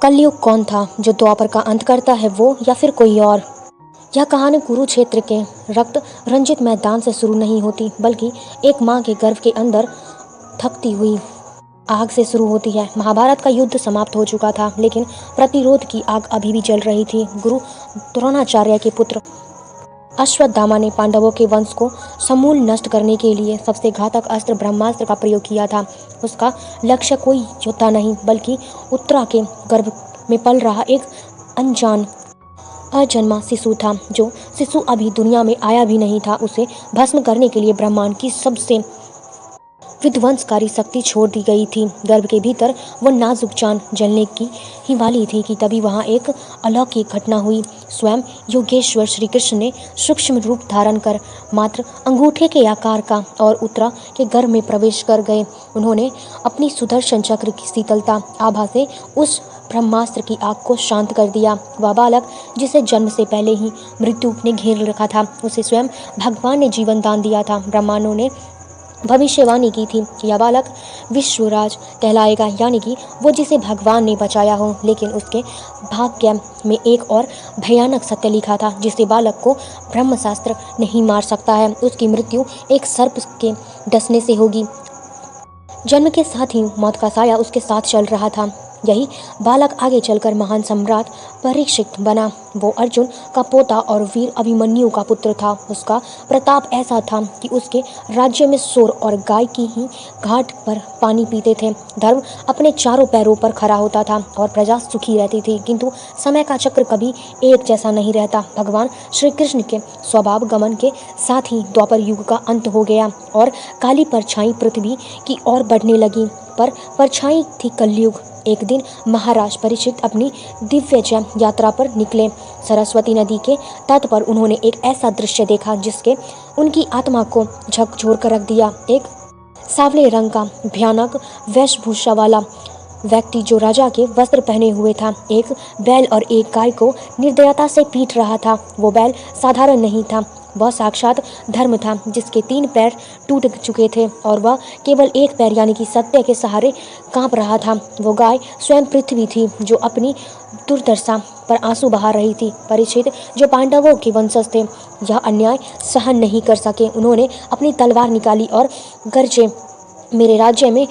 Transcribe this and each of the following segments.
कलयुग कौन था जो द्वापर का अंत करता है, वो या फिर कोई और? यह कहानी कुरुक्षेत्र के रक्त रंजित मैदान से शुरू नहीं होती, बल्कि एक माँ के गर्भ के अंदर थकती हुई आग से शुरू होती है। महाभारत का युद्ध समाप्त हो चुका था, लेकिन प्रतिरोध की आग अभी भी जल रही थी। गुरु द्रोणाचार्य के पुत्र अश्वत्थामा ने पांडवों के वंश को समूल नष्ट करने के लिए सबसे घातक अस्त्र ब्रह्मास्त्र का प्रयोग किया था। उसका लक्ष्य कोई योद्धा नहीं, बल्कि उत्तरा के गर्भ में पल रहा एक अनजान अजन्मा शिशु था। जो शिशु अभी दुनिया में आया भी नहीं था। उसे भस्म करने के लिए ब्रह्मांड की सबसे विध्वंसकारी शक्ति छोड़ दी गई थी। गर्भ के भीतर वो नाजुक जान जलने की ही वाली थी कि तभी वहाँ एक अलौकिक घटना हुई। स्वयं योगेश्वर श्री कृष्ण ने सूक्ष्म रूप धारण कर मात्र अंगूठे के आकार का और उत्तरा के गर्भ में प्रवेश कर गए। उन्होंने अपनी सुदर्शन चक्र की शीतलता आभा से उस ब्रह्मास्त्र की आग को शांत कर दिया। वह बालक जिसे जन्म से पहले ही मृत्यु ने घेर रखा था, उसे स्वयं भगवान ने जीवन दान दिया था। ब्रह्मांडों ने भविष्यवाणी की थी कि यह बालक विश्वराज कहलाएगा, यानी कि वो जिसे भगवान ने बचाया हो। लेकिन उसके भाग्य में एक और भयानक सत्य लिखा था, जिसे बालक को ब्रह्मशास्त्र नहीं मार सकता है। उसकी मृत्यु एक सर्प के डसने से होगी। जन्म के साथ ही मौत का साया उसके साथ चल रहा था। यही बालक आगे चलकर महान सम्राट परीक्षित बना। वो अर्जुन का पोता और वीर अभिमन्यु का पुत्र था। उसका प्रताप ऐसा था कि उसके राज्य में सूर और गाय की ही घाट पर पानी पीते थे। धर्म अपने चारों पैरों पर खड़ा होता था और प्रजा सुखी रहती थी। किंतु समय का चक्र कभी एक जैसा नहीं रहता। भगवान श्री कृष्ण के स्वभाव गमन के साथ ही द्वापर युग का अंत हो गया और काली परछाई पृथ्वी की ओर बढ़ने लगी। पर परछाई थी कलयुग। एक दिन महाराज परीक्षित अपनी दिव्य यात्रा पर निकले। सरस्वती नदी के तट पर उन्होंने एक ऐसा दृश्य देखा जिसके उनकी आत्मा को झकझोर कर रख दिया। एक सांवले रंग का भयानक वेशभूषा वाला व्यक्ति जो राजा के वस्त्र पहने हुए था, एक बैल और एक गाय को निर्दयता से पीट रहा था। वो बैल साधारण नहीं था, वह साक्षात धर्म था, जिसके 3 पैर टूट चुके थे और वह केवल एक पैर यानी कि सत्य के सहारे कांप रहा था। वो गाय स्वयं पृथ्वी थी, जो अपनी दुर्दशा पर आंसू बहा रही थी। परीक्षित जो पांडवों के वंशज थे, यह अन्याय सहन नहीं कर सके। उन्होंने अपनी तलवार निकाली और गरजे, मेरे राज्य में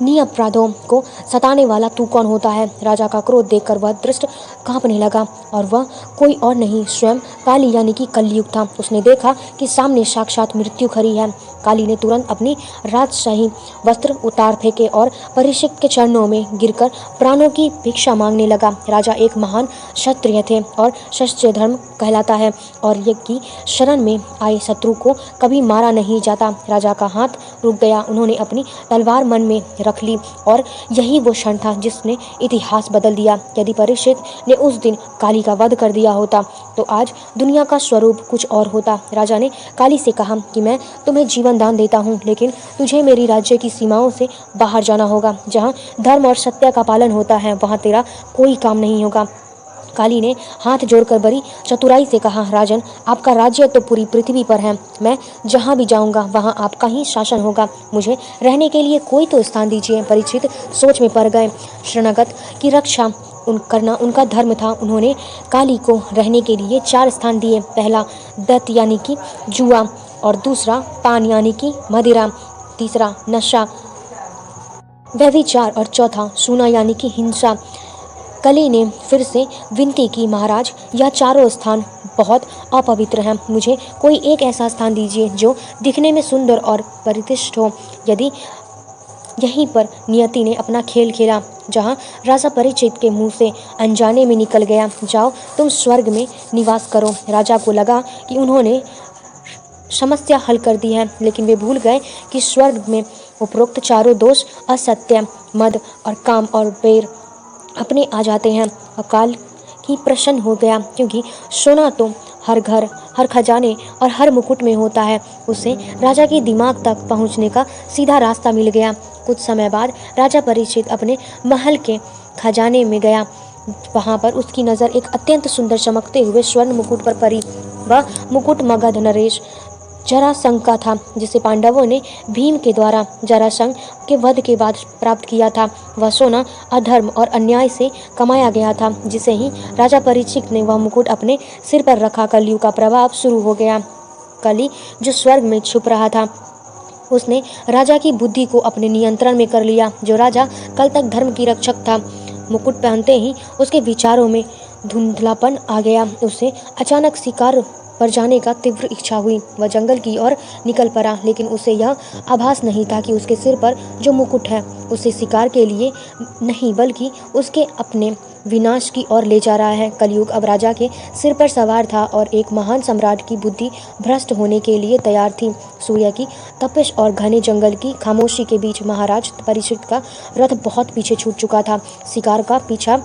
निरपराधों को सताने वाला तू कौन होता है? राजा का क्रोध देखकर वह दृष्ट कांपने लगा और वह कोई और नहीं, स्वयं काली यानी कि कलयुग था। उसने देखा कि सामने साक्षात मृत्यु खड़ी है। काली ने तुरंत अपनी राजशाही वस्त्र उतार फेंके और परीक्षित के चरणों में गिरकर प्राणों की भिक्षा मांगने लगा। राजा एक महान क्षत्रिय थे और क्षत्रिय धर्म कहलाता है और यज्ञ की शरण में आए शत्रु को कभी मारा नहीं जाता। राजा का हाथ रुक गया। उन्होंने अपनी तलवार मन में रख ली और यही वो क्षण था जिसने इतिहास बदल दिया। यदि परीक्षित ने उस दिन काली का वध कर दिया होता तो आज दुनिया का स्वरूप कुछ और होता। राजा ने काली से कहा कि मैं तुम्हें जीवन दान देता हूँ, लेकिन तुझे मेरी राज्य की सीमाओं से बाहर जाना होगा। जहाँ धर्म और सत्य का पालन होता है, वहाँ तेरा कोई काम नहीं होगा। काली ने हाथ जोड़कर बड़ी चतुराई से कहा, राजन, आपका राज्य तो पूरी पृथ्वी पर है। मैं जहाँ भी जाऊँगा वहाँ आपका ही शासन होगा। मुझे रहने के लिए कोई तो स्थान दीजिए। परीक्षित सोच में पड़ गए। शरणागत की रक्षा करना उनका धर्म था। उन्होंने काली को रहने के लिए 4 स्थान दिए। पहला दत्त यानी कि जुआ, और दूसरा पान यानी कि मदिरा, तीसरा नशा व्यभिचार और चौथा सूना यानी कि हिंसा। कली ने फिर से विनती की, महाराज, यह चारों स्थान बहुत अपवित्र हैं। मुझे कोई एक ऐसा स्थान दीजिए जो दिखने में सुंदर और प्रतिष्ठित हो। यदि यहीं पर नियति ने अपना खेल खेला, जहाँ राजा परीक्षित के मुंह से अनजाने में निकल गया, जाओ तुम स्वर्ग में निवास करो। राजा को लगा कि उन्होंने समस्या हल कर दी है, लेकिन वे भूल गए कि स्वर्ग में उपरोक्त चारों दोष असत्य, मद और काम और बैर अपने आ जाते हैं। अकाल ही प्रसन्न हो गया, क्योंकि सोना तो हर घर, हर खजाने और हर मुकुट में होता है। उसे राजा के दिमाग तक पहुंचने का सीधा रास्ता मिल गया। कुछ समय बाद राजा परीक्षित अपने महल के खजाने में गया। वहाँ पर उसकी नज़र एक अत्यंत सुंदर चमकते हुए स्वर्ण मुकुट पर पड़ी। वह मुकुट मगध नरेश जरासंध का था, जिसे पांडवों ने भीम के द्वारा जरासंध के वध के बाद प्राप्त किया था। वह सोना अधर्म और अन्याय से कमाया गया था, जिसे ही राजा परीक्षित ने वह मुकुट अपने सिर पर रखा। कलयुग का प्रभाव शुरू हो गया। कली जो स्वर्ग में छुप रहा था, उसने राजा की बुद्धि को अपने नियंत्रण में कर लिया। जो राजा कल तक धर्म की रक्षक था, मुकुट पहनते ही उसके विचारों में धुंधलापन आ गया। उसे अचानक शिकार पर जाने का तीव्र इच्छा हुई। वह जंगल की ओर निकल पड़ा, लेकिन उसे यह आभास नहीं था कि उसके सिर पर जो मुकुट है उसे शिकार के लिए नहीं, बल्कि उसके अपने विनाश की ओर ले जा रहा है। कलयुग अब राजा के सिर पर सवार था और एक महान सम्राट की बुद्धि भ्रष्ट होने के लिए तैयार थी। सूर्य की तपिश और घने जंगल की खामोशी के बीच महाराज परीक्षित का रथ बहुत पीछे छूट चुका था। शिकार का पीछा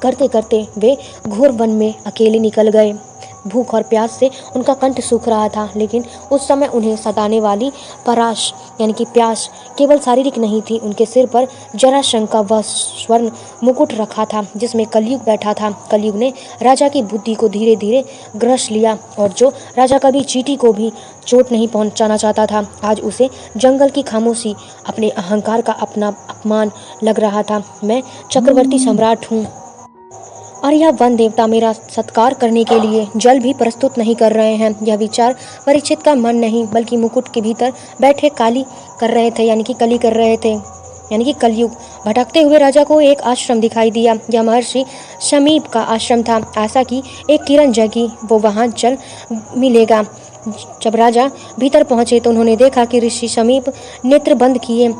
करते करते वे घोर वन में अकेले निकल गए। भूख और प्यास से उनका कंठ सूख रहा था, लेकिन उस समय उन्हें सताने वाली पराश यानी कि प्यास केवल शारीरिक नहीं थी। उनके सिर पर जरासंध का वह स्वर्ण मुकुट रखा था, जिसमें कलयुग बैठा था। कलयुग ने राजा की बुद्धि को धीरे धीरे ग्रस लिया, और जो राजा कभी चींटी को भी चोट नहीं पहुंचाना चाहता था, आज उसे जंगल की खामोशी अपने अहंकार का अपना अपमान लग रहा था। मैं चक्रवर्ती सम्राट हूँ, और यह वन देवता मेरा सत्कार करने के लिए जल भी प्रस्तुत नहीं कर रहे हैं। यह विचार परीक्षित का मन नहीं, बल्कि मुकुट के भीतर बैठे काली कर रहे थे, यानी कि कली कर रहे थे, यानी कि कलयुग। भटकते हुए राजा को एक आश्रम दिखाई दिया। यह महर्षि समीप का आश्रम था। आशा की एक किरण जगी, वो वहाँ जल मिलेगा। जब राजा भीतर पहुंचे तो उन्होंने देखा कि ऋषि समीप नेत्र बंद किए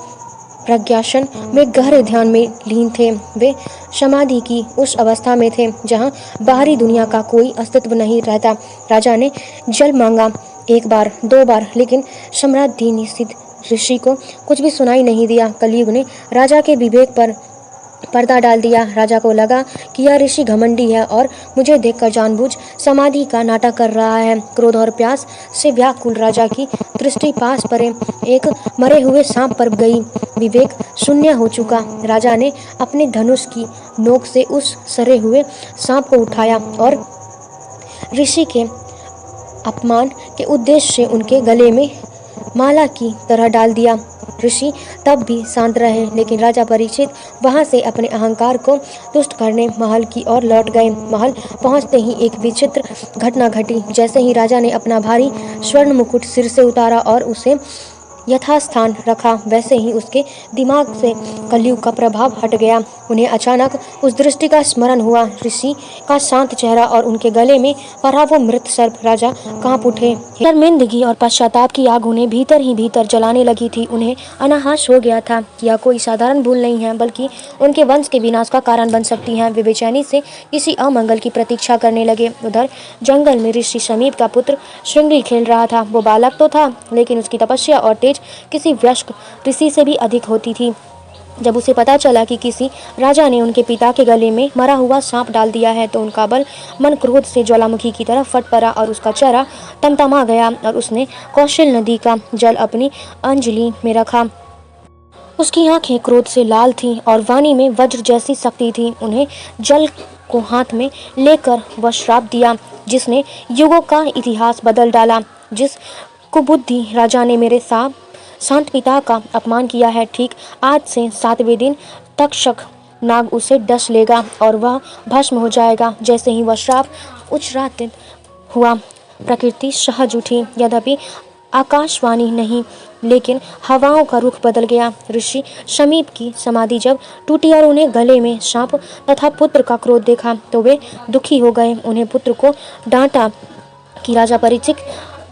प्रज्ञासन में गहरे ध्यान में लीन थे। वे समाधि की उस अवस्था में थे जहां बाहरी दुनिया का कोई अस्तित्व नहीं रहता। राजा ने जल मांगा, एक बार, दो बार, लेकिन समाधि निषिद्ध ऋषि को कुछ भी सुनाई नहीं दिया। कलयुग ने राजा के विवेक पर पर्दा डाल दिया। राजा को लगा कि यह ऋषि घमंडी है और मुझे देखकर जानबूझ समाधि का नाटक कर रहा है। क्रोध और प्यास से व्याकुल राजा की दृष्टि पास परे एक मरे हुए सांप पर गई। विवेक शून्य हो चुका, राजा ने अपने धनुष की नोक से उस सरे हुए सांप को उठाया और ऋषि के अपमान के उद्देश्य से उनके गले में माला की तरह डाल दिया। ऋषि तब भी शांत रहे, लेकिन राजा परीक्षित वहां से अपने अहंकार को तुष्ट करने महल की ओर लौट गए। महल पहुंचते ही एक विचित्र घटना घटी। जैसे ही राजा ने अपना भारी स्वर्ण मुकुट सिर से उतारा और उसे यथास्थान रखा, वैसे ही उसके दिमाग से कलयुग का प्रभाव हट गया। उन्हें अचानक उस दृष्टि का स्मरण हुआ, ऋषि का शांत चेहरा और उनके गले में पड़ा वो मृत सर्प। राजा कांप उठे। शर्मिंदगी और पश्चाताप की आग उन्हें भीतर ही भीतर जलाने लगी थी। उन्हें अनायास हो गया था कि यह कोई साधारण भूल नहीं है, बल्कि उनके वंश के विनाश का कारण बन सकती है। वे बेचैनी से किसी अमंगल की प्रतीक्षा करने लगे। उधर जंगल में ऋषि समीप का पुत्र श्रृंगी खेल रहा था। वो बालक तो था, लेकिन उसकी तपस्या और तेज किसी वयस्क ऋषि से भी अधिक होती थी। जब उसे पता चला कि किसी राजा ने उनके पिता के गले में मरा हुआ सांप डाल दिया है, तो उनका मन क्रोध से ज्वालामुखी की तरफ फट पड़ा और उसका चेहरा तमतमा गया और उसने कौशल नदी का जल अपनी अंजलि में रखा। उसकी आंखें क्रोध से लाल थीं और वाणी में वज्र जैसी शक्ति थी। उन्हें जल को हाथ में लेकर वह श्राप दिया, जिसने युगों का इतिहास बदल डाला। जिस कुबुद्धि राजा ने मेरे शांत पिता का अपमान किया है, ठीक आज से 7वें दिन तक्षक नाग उसे डस लेगा और वह भस्म हो जाएगा। जैसे ही वह श्राप उच्चारित हुआ, प्रकृति सहज उठी। यद्यपि आकाशवाणी नहीं, लेकिन हवाओं का रुख बदल गया। ऋषि समीप की समाधि जब टूटी और उन्हें गले में सांप तथा पुत्र का क्रोध देखा, तो वे दुखी हो गए। उन्हें पुत्र को डांटा कि राजा परीक्षित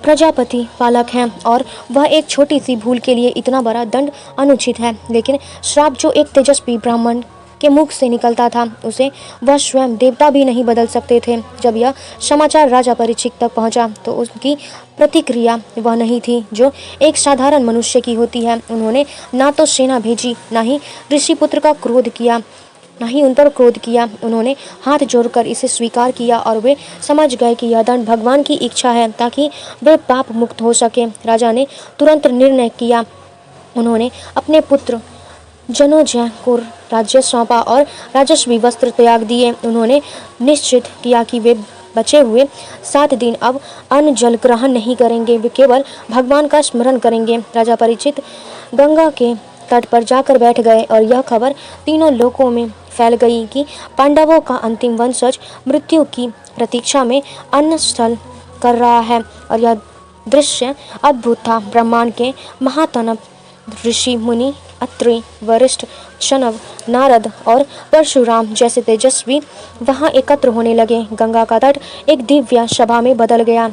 प्रजापति पालक हैं और वह एक छोटी सी भूल के लिए इतना बड़ा दंड अनुचित है। लेकिन श्राप जो एक तेजस्वी ब्राह्मण के मुख से निकलता था, उसे वह स्वयं देवता भी नहीं बदल सकते थे। जब यह समाचार राजा परीक्षित तक पहुंचा, तो उनकी प्रतिक्रिया वह नहीं थी जो एक साधारण मनुष्य की होती है। उन्होंने ना तो सेना भेजी, ना ही ऋषिपुत्र का क्रोध किया, ना ही उन पर क्रोध किया। उन्होंने हाथ जोड़कर इसे स्वीकार किया और वे समझ गए कि यह दंड भगवान की इच्छा है, ताकि वे पाप मुक्त हो सके। राजा ने तुरंत निर्णय किया। उन्होंने अपने पुत्र जनोजय को राज्य सौंपा और राजस्वी वस्त्र त्याग दिए। उन्होंने निश्चित किया कि वे बचे हुए 7 दिन अब अन्न जल ग्रहण नहीं करेंगे, वे केवल भगवान का स्मरण करेंगे। राजा परीक्षित गंगा के तट पर जाकर बैठ गए और यह खबर तीनों लोकों में फैल गई कि पांडवों का अंतिम वंशज मृत्यु की प्रतीक्षा में अन्न स्थल कर रहा है। और यह दृश्य अद्भुत था। ब्रह्मांड के महातनव ऋषि मुनि, अत्रि, वरिष्ठ, शनव, नारद और परशुराम जैसे तेजस्वी वहां एकत्र होने लगे। गंगा का तट एक दिव्य सभा में बदल गया।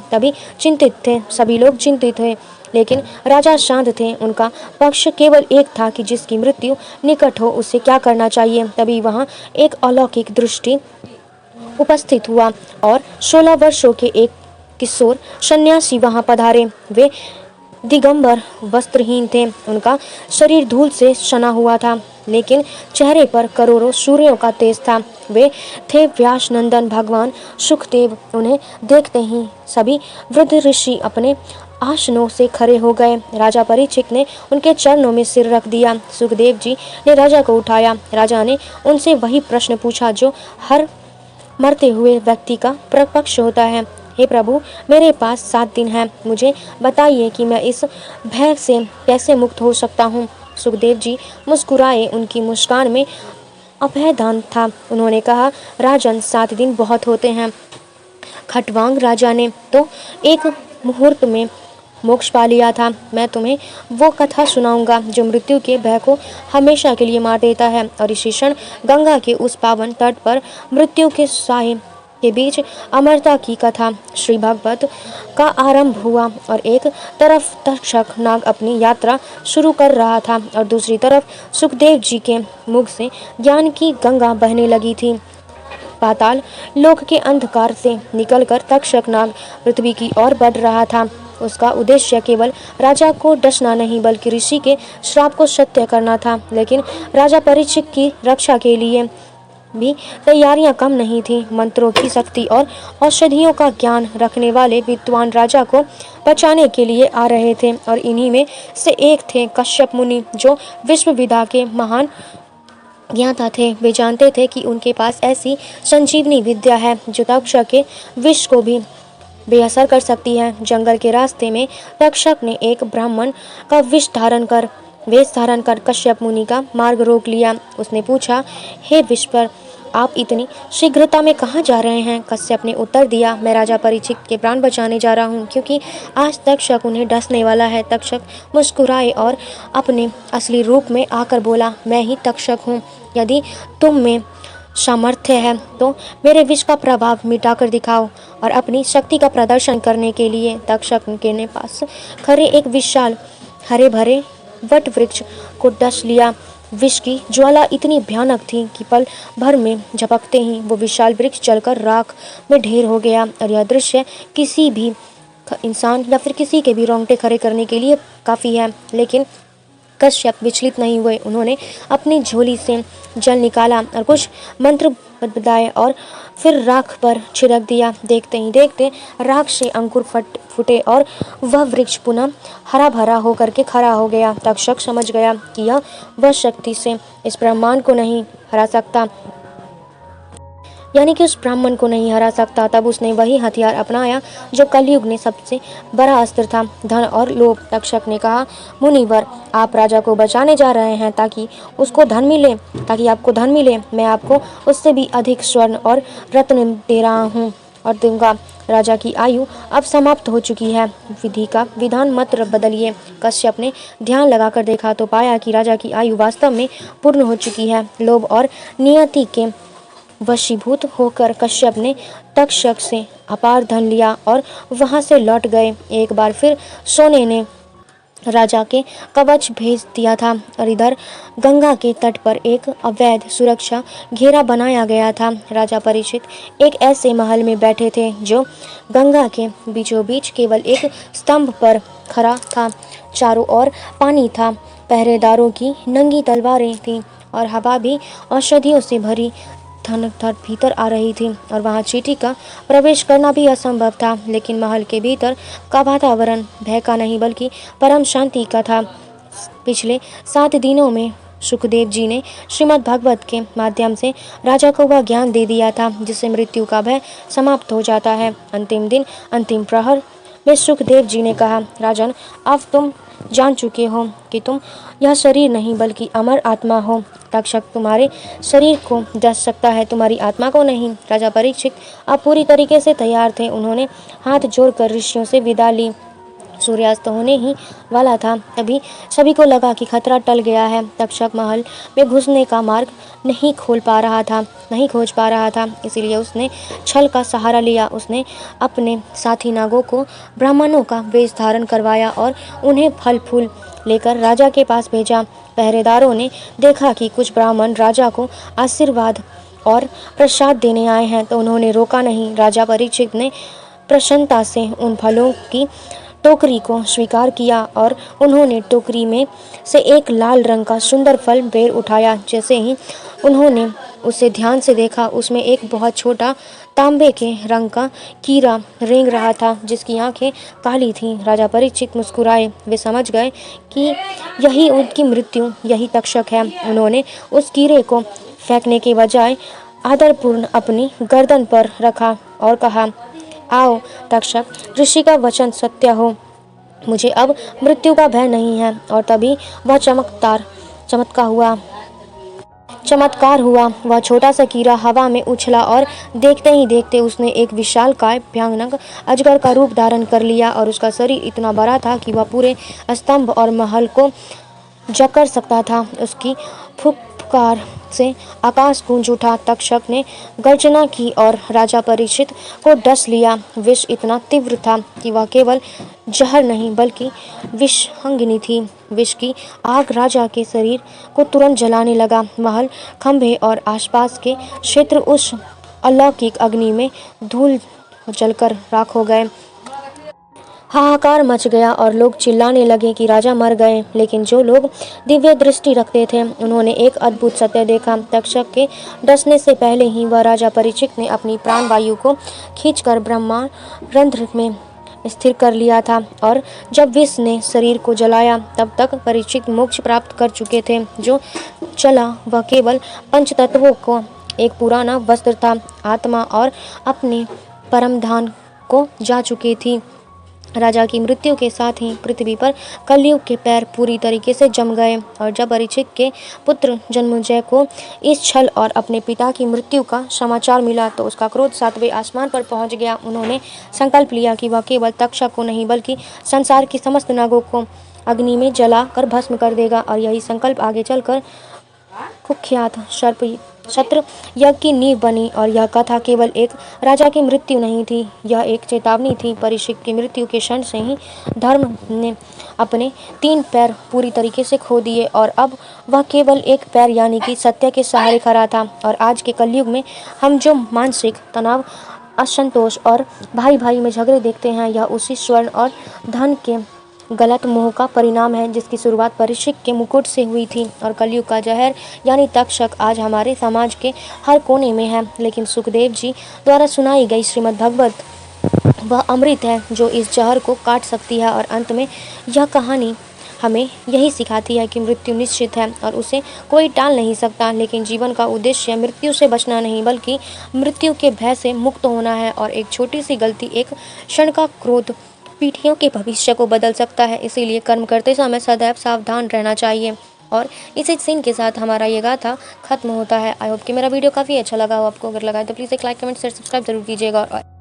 सभी लोग चिंतित थे, लेकिन राजा शांत थे। उनका पक्ष केवल एक था कि जिसकी मृत्यु निकट हो उसे क्या करना चाहिए। तभी वहां एक अलौकिक दृष्टि उपस्थित हुआ और 16 वर्षों के एक किशोर सन्यासी वहां पधारे। वे दिगंबर वस्त्रहीन थे। उनका शरीर धूल से सना हुआ था, लेकिन चेहरे पर करोड़ों सूर्यों का तेज था। वे थे व्यास नंदन भगवान सुखदेव। उन्हें देखते ही सभी वृद्ध ऋषि अपने आसनों से खड़े हो गए। राजा परीक्षित ने उनके चरणों में सिर रख दिया। सुखदेव जी ने राजा को उठाया। राजा ने उनसे वही प्रश्न पूछा जो हर मरते हुए व्यक्ति का पक्ष होता है। हे प्रभु, मेरे पास 7 दिन हैं। मुझे बताइए कि मैं इस भय से कैसे मुक्त हो सकता हूँ। सुखदेव जी मुस्कुराए। उनकी मुस्कान में अभयदान था। उन्होंने कहा, राजन, 7 दिन बहुत होते हैं। खटवांग राजा ने तो एक मुहूर्त में मोक्ष पा लिया था। मैं तुम्हें वो कथा सुनाऊंगा जो मृत्यु के भय को हमेशा के लिए मार देता है। और इसी क्षण गंगा के उस पावन तट पर मृत्यु के साए के बीच अमरता की कथा श्री भागवत का आरंभ हुआ। और एक तरफ तक्षक नाग अपनी यात्रा शुरू कर रहा था और दूसरी तरफ सुखदेव जी के मुख से ज्ञान की गंगा बहने लगी थी। पाताल लोक के अंधकार से निकलकर तक्षक नाग पृथ्वी की ओर बढ़ रहा था। उसका उद्देश्य केवल राजा को डसना नहीं बल्कि ऋषि के श्राप को सत्य करना था। लेकिन राजा परीक्षित की रक्षा के लिए भी तैयारियां कम नहीं थी। मंत्रों की शक्ति और औषधियों का ज्ञान रखने वाले विद्वान राजा को बचाने के लिए आ रहे थे और इन्हीं में से एक थे कश्यप मुनि, जो विश्व विदा के महान ज्ञाता थे। वे जानते थे कि उनके पास ऐसी संजीवनी विद्या है जो तक्षक के विष को भी बेअसर कर सकती है। जंगल के रास्ते में तक्षक ने एक ब्राह्मण का वेश धारण कर कश्यप मुनि का मार्ग रोक लिया। उसने पूछा, हे विश्वर, आप इतनी शीघ्रता में कहाँ जा रहे हैं? कश्यप ने उत्तर दिया, मैं राजा परीक्षित के प्राण बचाने जा रहा हूँ, क्योंकि आज तक्षक उन्हें डसने वाला है। तक्षक मुस्कुराए और अपने असली रूप में आकर बोला, मैं ही तक्षक हूँ। यदि तुम में सामर्थ्य है तो मेरे विष का प्रभाव मिटाकर दिखाओ। और अपनी शक्ति का प्रदर्शन करने के लिए तक्षक के पास खड़े एक विशाल हरे भरे वट वृक्ष को डस लिया। विष की ज्वाला इतनी भयानक थी कि पल भर में झपकते ही वो विशाल वृक्ष जलकर राख में ढेर हो गया। और यह दृश्य किसी भी इंसान या फिर किसी के भी रोंगटे खड़े करने के लिए काफ़ी है। लेकिन कश्यप विचलित नहीं हुए। उन्होंने अपनी झोली से जल निकाला और कुछ मंत्र बदलाए और फिर राख पर छिड़क दिया। देखते ही देखते राख से अंकुर फूटे और वह वृक्ष पुनः हरा भरा होकर के खड़ा हो गया। तक्षक समझ गया कि यह वह शक्ति से इस ब्रह्मांड को नहीं हरा सकता, यानी कि उस ब्राह्मण को नहीं हरा सकता। तब उसने वही हथियार अपनाया जो कलयुग ने सबसे बड़ा अस्त्र था, धन और लोभ। तक्षक ने कहा, मुनिवर, आप राजा को बचाने जा रहे हैं ताकि आपको धन मिले। मैं आपको उससे भी अधिक स्वर्ण और रत्न दे रहा हूँ और दूंगा। राजा की आयु अब समाप्त हो चुकी है। विधि का विधान मत बदलिए। कश्यप ने ध्यान लगाकर देखा तो पाया कि राजा की आयु वास्तव में पूर्ण हो चुकी है। लोभ और नियति के वशीभूत होकर कश्यप ने तक्षक से अपार धन लिया और वहां से लौट गए। एक बार फिर सोने ने राजा के कवच भेज दिया था और इधर गंगा के तट पर एक अवैध सुरक्षा घेरा बनाया गया था। राजा परीक्षित एक ऐसे महल में बैठे थे जो गंगा के बीचों बीच केवल एक स्तंभ पर खड़ा था। चारों ओर पानी था, पहरेदारों की नंगी तलवारें थीं और हवा भी औषधियों से भरी धन भीतर आ रही थी और वहां चींटी का प्रवेश करना भी असंभव था। लेकिन महल के भीतर का वातावरण भय का नहीं बल्कि परम शांति का था। पिछले 7 दिनों में सुखदेव जी ने श्रीमद् भागवत के माध्यम से राजा को वह ज्ञान दे दिया था जिससे मृत्यु का भय समाप्त हो जाता है। अंतिम दिन अंतिम प्रहर में सुखदेव जी ने कहा, राजन, अब तुम जान चुके हो कि तुम यह शरीर नहीं बल्कि अमर आत्मा हो। तक्षक तुम्हारे शरीर को डस सकता है, तुम्हारी आत्मा को नहीं। राजा परीक्षित अब पूरी तरीके से तैयार थे। उन्होंने हाथ जोड़कर ऋषियों से विदा ली। सूर्यास्त होने ही वाला था। तभी सभी को लगा कि खतरा टल गया है। तक्षक महल में घुसने का मार्ग नहीं खोज पा रहा था। इसीलिए उसने छल का सहारा लिया। उसने अपने साथी नागों को ब्राह्मणों का वेश धारण करवाया और उन्हें फल फूल लेकर राजा के पास भेजा। पहरेदारों ने देखा कि कुछ ब्राह्मण राजा को आशीर्वाद और प्रसाद देने आए हैं तो उन्होंने रोका नहीं। राजा परीक्षित ने प्रसन्नता से उन फलों की टोकरी को स्वीकार किया और उन्होंने टोकरी में से एक लाल रंग का सुंदर फल बेर उठाया। जैसे ही उन्होंने उसे ध्यान से देखा, उसमें एक बहुत छोटा तांबे के रंग का कीड़ा रेंग रहा था जिसकी आंखें काली थीं। राजा परीक्षित मुस्कुराए। वे समझ गए कि यही उनकी मृत्यु, यही तक्षक है। उन्होंने उस कीड़े को फेंकने के बजाय आदरपूर्ण अपनी गर्दन पर रखा और कहा, आओ तक्षक, ऋषि का वचन सत्य हो, मुझे अब मृत्यु का भय नहीं है। और तभी वह चमत्कार हुआ। वह छोटा सा कीड़ा हवा में उछला और देखते ही देखते उसने एक विशालकाय भयानक अजगर का रूप धारण कर लिया और उसका शरीर इतना बड़ा था कि वह पूरे स्तंभ और महल को जकड़ सकता था। उसकी फुफकार से आकाश गूंज उठा। तक्षक ने गर्जना की और राजा परीक्षित को डस लिया। विष इतना तीव्र था कि वह केवल जहर नहीं बल्कि विषाग्नि थी। विष की आग राजा के शरीर को तुरंत जलाने लगा। महल, खंभे और आसपास के क्षेत्र उस अलौकिक अग्नि में धूल जलकर राख हो गए। हाहाकार मच गया और लोग चिल्लाने लगे कि राजा मर गए। लेकिन जो लोग दिव्य दृष्टि रखते थे उन्होंने एक अद्भुत सत्य देखा। तक्षक के डसने से पहले ही वह राजा परीक्षित ने अपनी प्राण वायु को खींचकर ब्रह्मारंध्र में स्थिर कर लिया था और जब विष ने शरीर को जलाया तब तक परीक्षित मोक्ष प्राप्त कर चुके थे। जो चला वह केवल पंचतत्वों को एक पुराना वस्त्र था। आत्मा और अपने परम धाम को जा चुकी थी। राजा की मृत्यु के साथ ही पृथ्वी पर कलयुग के पैर पूरी तरीके से जम गए और जब परीक्षित के पुत्र जन्मेजय को इस छल और अपने पिता की मृत्यु का समाचार मिला तो उसका क्रोध 7वें आसमान पर पहुंच गया। उन्होंने संकल्प लिया कि वह केवल तक्षक को नहीं बल्कि संसार की समस्त नागों को अग्नि में जला कर भस्म कर देगा और यही संकल्प आगे चलकर कुख्यात शत्रु यज्ञ की नींव बनी। और यह कथा केवल एक राजा की मृत्यु नहीं थी, यह एक चेतावनी थी। परीक्षित की मृत्यु के क्षण से ही धर्म ने अपने 3 पैर पूरी तरीके से खो दिए और अब वह केवल एक पैर यानी कि सत्य के सहारे खड़ा था। और आज के कलयुग में हम जो मानसिक तनाव, असंतोष और भाई भाई में झगड़े देखते हैं, यह उसी स्वर्ण और धन के गलत मोह का परिणाम है जिसकी शुरुआत परीक्षित के मुकुट से हुई थी। और कलयुग का जहर यानी तक्षक आज हमारे समाज के हर कोने में है। लेकिन सुखदेव जी द्वारा सुनाई गई श्रीमद् भागवत वह अमृत है जो इस जहर को काट सकती है। और अंत में यह कहानी हमें यही सिखाती है कि मृत्यु निश्चित है और उसे कोई टाल नहीं सकता। लेकिन जीवन का उद्देश्य मृत्यु से बचना नहीं बल्कि मृत्यु के भय से मुक्त होना है। और एक छोटी सी गलती, एक क्षण का क्रोध पीढ़ियों के भविष्य को बदल सकता है। इसीलिए कर्म करते समय सदैव सावधान रहना चाहिए। और इसी सीन के साथ हमारा ये गाथा खत्म होता है। आई होप कि मेरा वीडियो काफ़ी अच्छा लगा हो आपको। अगर लगा है तो प्लीज़ एक लाइक, कमेंट, शेयर, सब्सक्राइब जरूर कीजिएगा। और